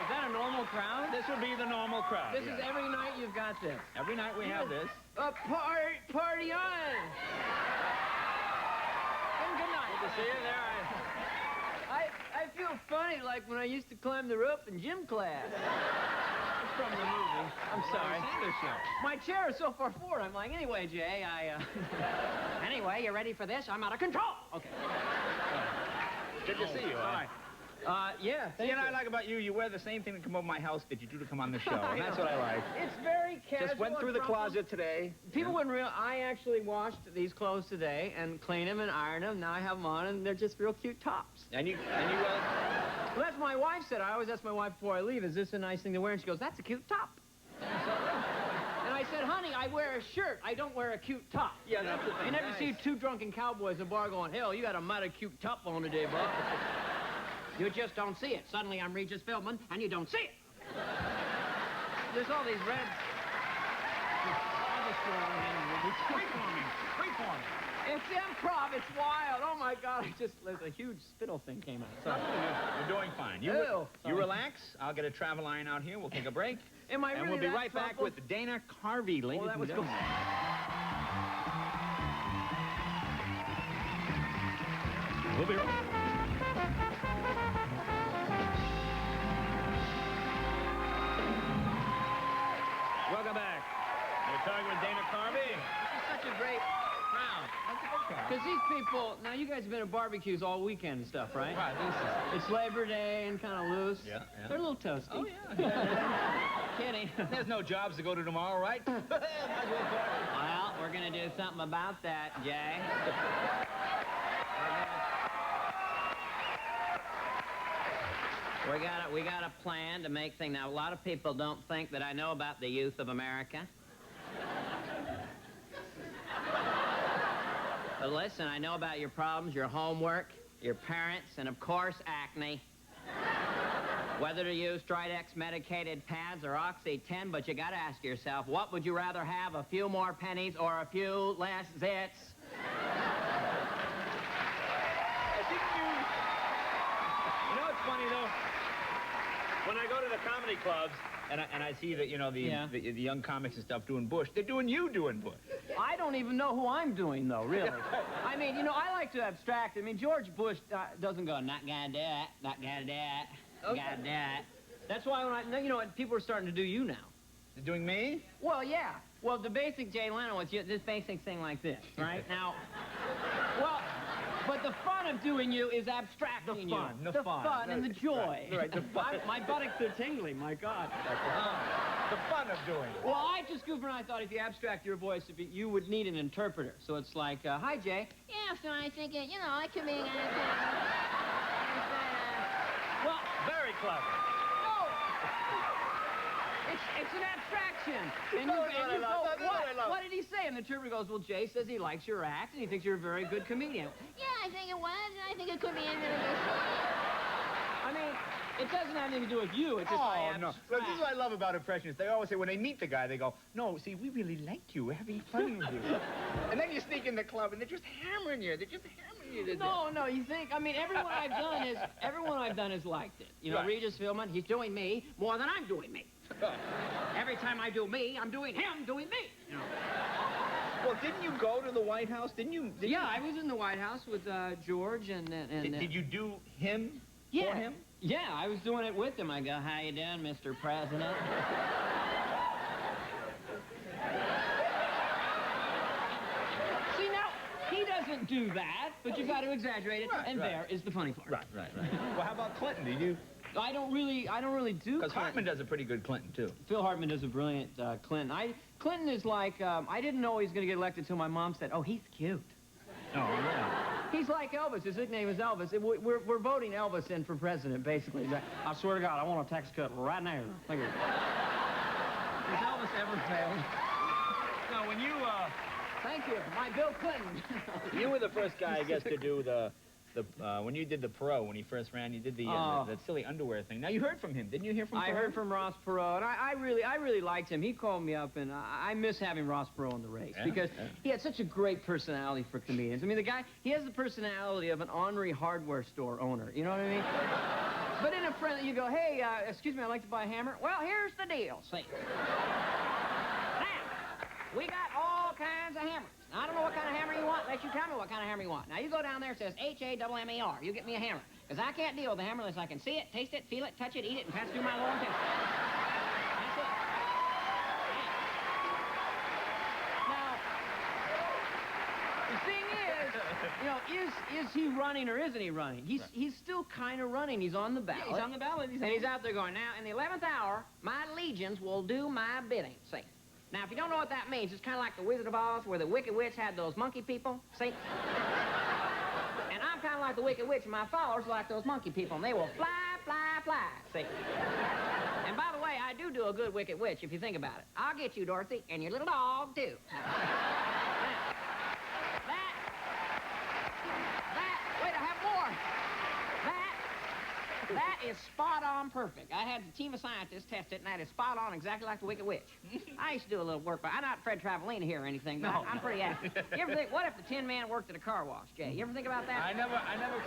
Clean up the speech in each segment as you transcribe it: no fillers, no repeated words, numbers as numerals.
Is that a normal crowd? This would be the normal crowd. This is every night you've got this. Every night we have this. Party on! And good night. Good to see you there. I feel funny like when I used to climb the rope in gym class. It's from the movie. I'm sorry. My chair is so far forward. I'm like, anyway, Jay, Anyway, you ready for this? I'm out of control. Okay. Good to see you. All right. Yeah, thank you know you. what I like about you? You wear the same thing to come over my house that you do to come on the show. And that's what I like. It's very casual. Just went through the closet today. People wouldn't realize I actually washed these clothes today and cleaned them and ironed them. Now I have them on, and they're just real cute tops. Well, that's my wife said. I always ask my wife before I leave, is this a nice thing to wear? And she goes, that's a cute top. And I said, honey, I wear a shirt. I don't wear a cute top. Yeah, that's the thing. You never see two drunken cowboys in a bar going, hell, you got a mighty cute top on today, bud. You just don't see it. Suddenly I'm Regis Philbin, and you don't see it. There's all these red... Freeforming. It's improv. It's wild. Oh, my God. There's a huge spittle thing came out. Sorry. You're doing fine. You relax. I'll get a travel iron out here. We'll take a break. Am I really And we'll be right back with Dana Carvey, ladies and gentlemen. We'll be right back. Welcome back. We're talking with Dana Carvey. This is such a great crowd. Because these people, now you guys have been at barbecues all weekend and stuff, right? Right. It's Labor Day and kind of loose. Yeah. They're a little toasty. Oh, yeah. Kidding. There's no jobs to go to tomorrow, right? Well, we're going to do something about that, Jay. We got a plan to make things. Now, a lot of people don't think that I know about the youth of America. But listen, I know about your problems, your homework, your parents, and of course, acne. Whether to use Stridex medicated pads or Oxy-10, but you gotta ask yourself, what would you rather have, a few more pennies or a few less zits? You know what's funny, though? When I go to the comedy clubs, and I see that, the young comics and stuff doing Bush, they're doing you doing Bush. I don't even know who I'm doing, though, really. I mean, I like to abstract. I mean, George Bush doesn't go, not gonna do it, not gonna do it, gotta do it. That's why when people are starting to do you now. They're doing me? Well, yeah. Well, the basic Jay Leno is this basic thing like this, right? Now, well... But the fun of doing you is abstracting you. The fun and the joy. Right, the fun. My buttocks are tingling, my God. The fun of doing it. Well, I just goofed around. I thought if you abstract your voice, you would need an interpreter. So it's like, hi, Jay. Yeah, so I think, I could be... Well... Very clever. No! It's an abstraction. And you go, what did he say? And the interpreter goes, well, Jay says he likes your act, and he thinks you're a very good comedian. Yeah, I think it was, and I think it could be anything. I mean, it doesn't have anything to do with you. It's just no. Look, this is what I love about impressionists. They always say, when they meet the guy, they go, no, see, we really like you. We're having fun with you. And then you sneak in the club, and they're just hammering you. They're just hammering you. No, you think, I mean, everyone I've done has liked it. Right. Regis Philbin, he's doing me more than I'm doing me. Every time I do me, I'm doing him doing me. Well, didn't you go to the White House? Didn't you? I was in the White House with George and did you do him for him? Yeah, I was doing it with him. I go, how you doing, Mr. President? See, now, he doesn't do that, but you've got to exaggerate it, there is the funny part. Right. Well, how about Clinton? Did you? I don't really do. Because Hartman does a pretty good Clinton, too. Phil Hartman does a brilliant Clinton. Clinton is like, I didn't know he was going to get elected until my mom said, oh, he's cute. Oh, yeah. He's like Elvis. His nickname is Elvis. We're voting Elvis in for president, basically. I swear to God, I want a tax cut right now. Thank you. Has Elvis ever failed? No, when you, Thank you. My Bill Clinton. You were the first guy, I guess, to do the when you did the Perot, when he first ran, you did that silly underwear thing. Now, you heard from him. Didn't you hear from I Perot? heard from Ross Perot, and I really liked him. He called me up, and I miss having Ross Perot in the race because he had such a great personality for comedians. I mean, the guy, he has the personality of an ornery hardware store owner. You know what I mean? But in a friendly, you go, hey, excuse me, I'd like to buy a hammer. Well, here's the deal, see. Now, we got all kinds of hammers. Now, I don't know what kind of hammer you want. Let you tell me what kind of hammer you want. Now, you go down there, it says H-A-M-M-E-R. You get me a hammer. Because I can't deal with a hammer unless I can see it, taste it, feel it, touch it, eat it, and pass it through my lower intestine. That's it. Now, the thing is, you know, is he running or isn't he running? He's still kind of running. He's on the ballot. Yeah, he's on the ballot. And he's out there going, now, in the 11th hour, my legions will do my bidding. See? Now, if you don't know what that means, it's kind of like the Wizard of Oz, where the Wicked Witch had those monkey people. See? And I'm kind of like the Wicked Witch, and my followers are like those monkey people, and they will fly, fly, fly. See? And by the way, I do a good Wicked Witch, if you think about it. I'll get you, Dorothy, and your little dog, too. Wait, I have more. That is spot on perfect. I had the team of scientists test it, and that is spot on exactly like the Wicked Witch. I used to do a little work, but I'm not Fred Travelina here or anything, but I'm pretty active. You ever think, what if the Tin Man worked at a car wash, Jay? You ever think about that? I never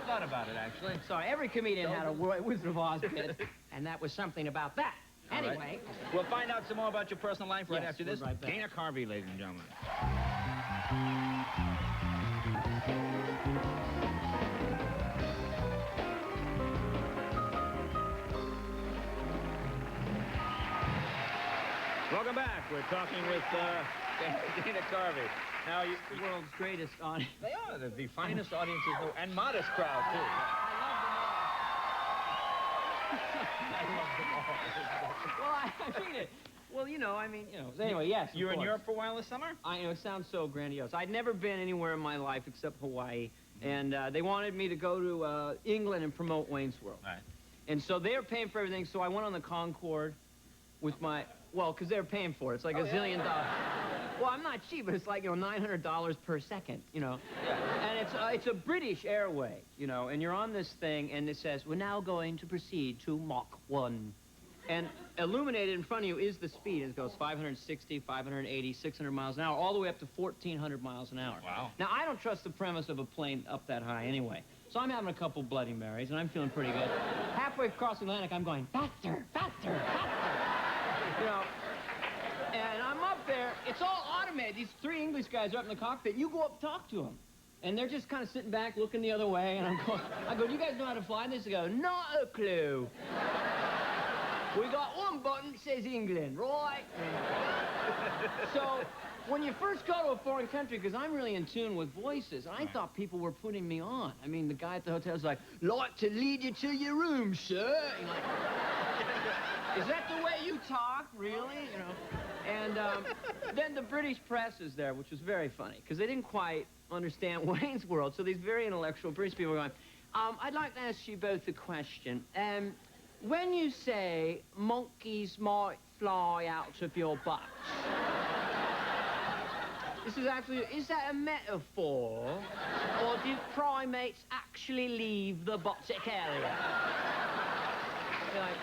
thought about it, actually. Sorry, every comedian had a Wizard of Oz bit, and that was something about that. Anyway. Right. We'll find out some more about your personal life right after this. Right back. Dana Carvey, ladies and gentlemen. Welcome back. We're talking with Dana Carvey. Now, The world's greatest audience. they are the finest audiences and modest crowd, too. I love them all. Well, I mean it. Well, you know, Anyway, yes. You were of in course. Europe for a while this summer? It sounds so grandiose. I'd never been anywhere in my life except Hawaii, and they wanted me to go to England and promote Wayne's World. Right. And so they were paying for everything, so I went on the Concorde with my, because they were paying for it. It's like $1 zillion. Well, I'm not cheap, but it's like, $900 per second, Yeah. And it's a British airway, and you're on this thing, and it says, we're now going to proceed to Mach 1. And illuminated in front of you is the speed. It goes 560, 580, 600 miles an hour, all the way up to 1,400 miles an hour. Wow. Now, I don't trust the premise of a plane up that high anyway. So I'm having a couple Bloody Marys, and I'm feeling pretty good. Halfway across the Atlantic, I'm going, faster, faster, faster. And I'm up there. It's all automated. These 3 English guys are up in the cockpit. You go up and talk to them. And they're just kind of sitting back, looking the other way. And I go, do you guys know how to fly this? They go, not a clue. We got one button that says England, right? So when you first go to a foreign country, because I'm really in tune with voices, and I thought people were putting me on. I mean, the guy at the hotel's like to lead you to your room, sir. And like, is that the way you talk, really? And then the British press is there, which was very funny, because they didn't quite understand Wayne's World. So these very intellectual British people are going, I'd like to ask you both a question. When you say monkeys might fly out of your butt, is that a metaphor, or do primates actually leave the buttock area? Like,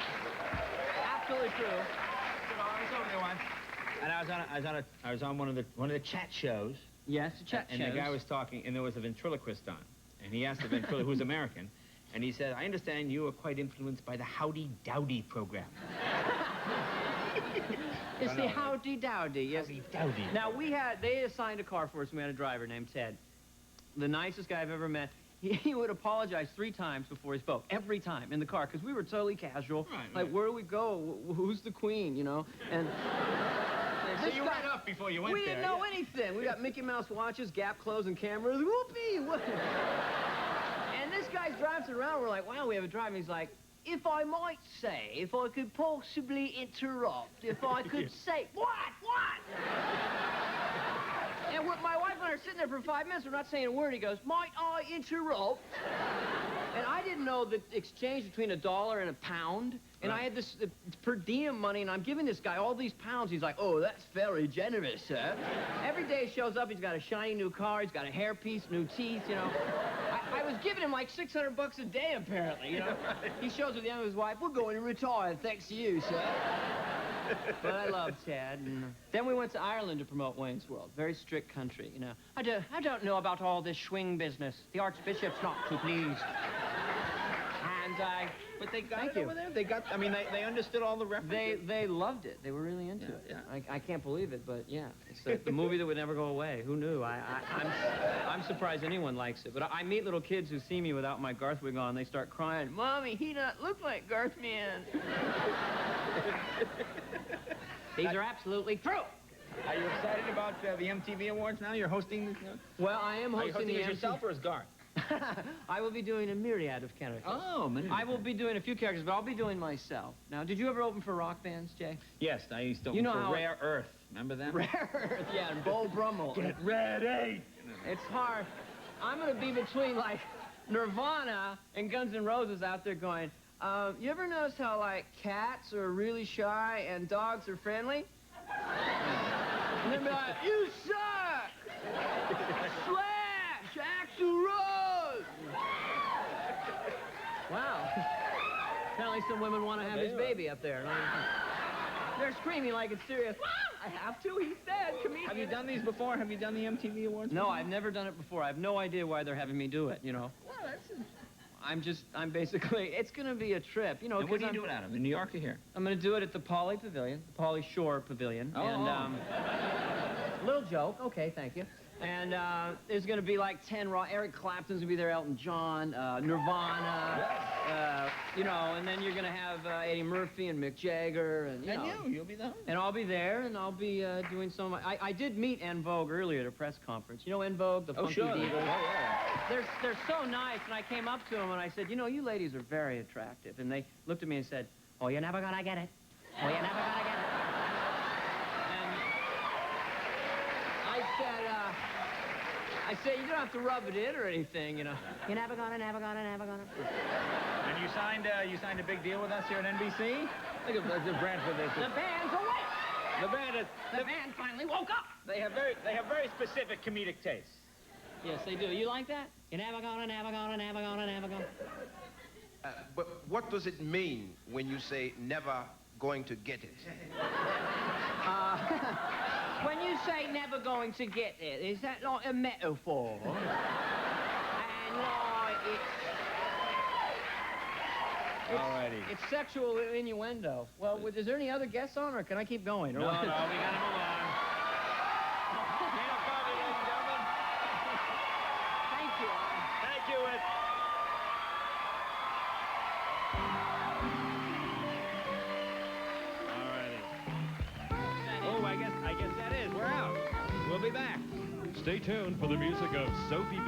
absolutely true. I was over there once, and I was on one of the chat shows. Yes, the chat shows. And the guy was talking, and there was a ventriloquist on, and he asked the ventriloquist, who's American, and he said, I understand you are quite influenced by the Howdy Dowdy program. It's the Howdy Dowdy, yes. Howdy Dowdy. Now, they assigned a car for us, and we had a driver named Ted. The nicest guy I've ever met. He would apologize 3 times before he spoke, every time in the car, because we were totally casual. Right. Where do we go? Who's the queen, And so you went up before you went there. We didn't know anything. We got Mickey Mouse watches, Gap clothes, and cameras. Whoopee! And this guy's driving around. We're like, wow, we have a driver. He's like, if I might say, if I could possibly interrupt, if I could say, what? And my wife and I are sitting there for 5 minutes. We're not saying a word. He goes, might I interrupt? And I didn't know the exchange between $1 and £1. And I had this per diem money, and I'm giving this guy all these pounds. He's like, oh, that's very generous, sir. Every day he shows up, he's got a shiny new car, he's got a hairpiece, new teeth, you know. I was giving him like $600 a day, apparently, you know. He shows with the end of his wife, we're going to retire, thanks to you, sir. But I love Chad. And then we went to Ireland to promote Wayne's World. Very strict country, you know. I don't know about all this swing business. The Archbishop's not too pleased. And But they got Thank it you. over there. They got. I mean, they understood all the references. they loved it. They were really into it. Yeah. I can't believe it, but yeah, it's the movie that would never go away. Who knew? I'm surprised anyone likes it. But I meet little kids who see me without my Garth wig on. They start crying. Mommy, he not look like Garth man. These are absolutely true. Are you excited about the MTV Awards now? You're hosting this? Well, I am Are you hosting hosting the it yourself or as Garth? I will be doing a myriad of characters. Oh, I will be doing a few characters, but I'll be doing myself. Now, did you ever open for rock bands, Jay? Yes, I used to. You know for how- Rare Earth. Remember that? Rare Earth, yeah, and Bo Brummel. Get ready. It's hard. I'm going to be between, like, Nirvana and Guns N' Roses out there going, you ever notice how, like, cats are really shy and dogs are friendly? And they'll be like, you suck! Slash! Axl Rose! Wow. Apparently some women want to have his baby up there. They're screaming like it's serious. I have to, he said, comedian. Have you done these before? Have you done the MTV Awards? No, before? I've never done it before. I have no idea why they're having me do it, you know. Well, that's. I'm basically, it's going to be a trip, you know. And what do you 'cause do it out of? In New York or here? I'm going to do it at the Poly Pavilion, the Poly Shore Pavilion. Oh. And, little joke, okay, thank you. And there's going to be like 10 raw. Eric Clapton's going to be there, Elton John, Nirvana, you know, and then you're going to have Eddie Murphy and Mick Jagger. And, you know. You'll be the host. And I'll be there, and I'll be doing some of my... I did meet En Vogue earlier at a press conference. You know En Vogue, the funky sure. divas? Oh, yeah. They're so nice, and I came up to them, and I said, you know, you ladies are very attractive. And they looked at me and said, oh, you're never gonna get it. Oh, you're never gonna get it. And I said, you don't have to rub it in or anything, you know. You're never gonna. And you signed a big deal with us here at NBC? Look at the brand for this. The band's awake. The band finally woke up. They have very specific comedic tastes. Yes, they do. You like that? You're never gonna. But what does it mean when you say never going to get it? When you say never going to get it, is that like a metaphor? And like Alrighty. it's sexual innuendo. Well, is there any other guests on, or can I keep going? Or No, what? we gotta move on. Dana Carvey, ladies and gentlemen. Thank you. Thank you, Ed. Alrighty. Oh, I guess that is. We're out. We'll be back. Stay tuned for the music of Sophie B.